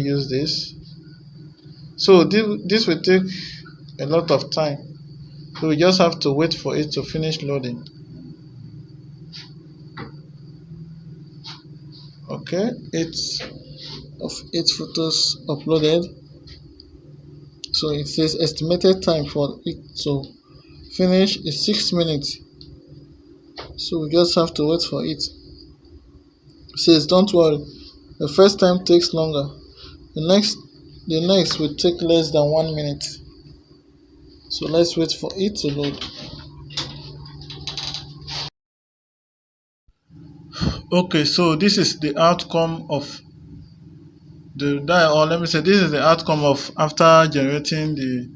use this. So this will take a lot of time, so we just have to wait for it to finish loading. Okay, eight photos uploaded. So it says estimated time for it to finish is 6 minutes. So we just have to wait for it. It says don't worry, the first time takes longer. The next will take less than 1 minute. So let's wait for it to load. Okay, so this is the outcome of let me say this is the outcome of after generating the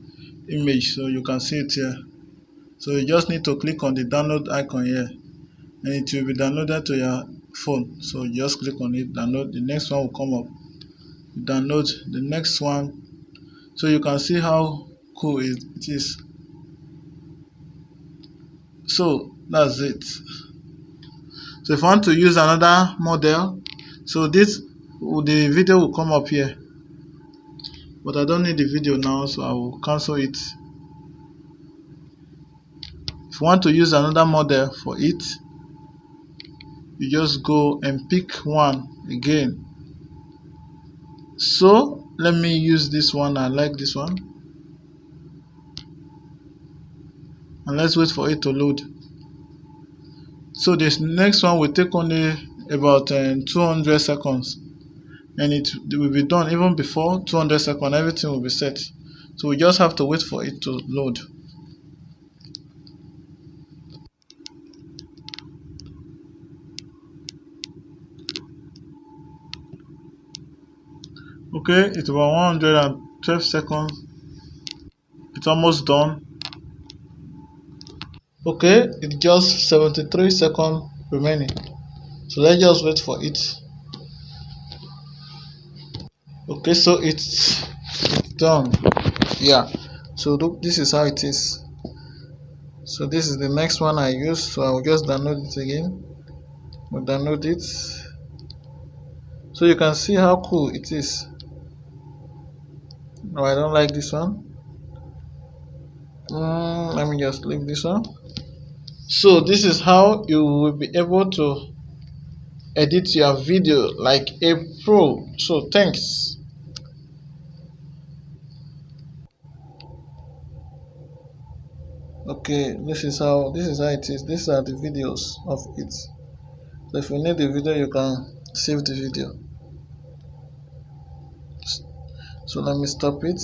image. So you can see it here. So you just need to click on the download icon here, and it will be downloaded to your phone. So you just click on it, download. The next one will come up. You download the next one. So you can see how cool it is. So that's it. So if you want to use another model, so the video will come up here, but I don't need the video now, so I will cancel it. If you want to use another model for it, you just go and pick one again. So let me use this one. I like this one, and let's wait for it to load. So this next one will take only about 200 seconds, and it will be done even before 200 seconds. Everything will be set, so we just have to wait for it to load. Okay, it's about 112 seconds. It's almost done. Okay, it's just 73 seconds remaining, so let's just wait for it. Okay, so it's done. Yeah, so look, this is how it is. So this is the next one I used, so I'll just download it again. We'll download it, so you can see how cool it is. No, I don't like this one. Let me just leave this one. So this is how you will be able to edit your video like a pro. So thanks. Okay, this is how it is. These are the videos of it. So if you need the video, you can save the video. So let me stop it.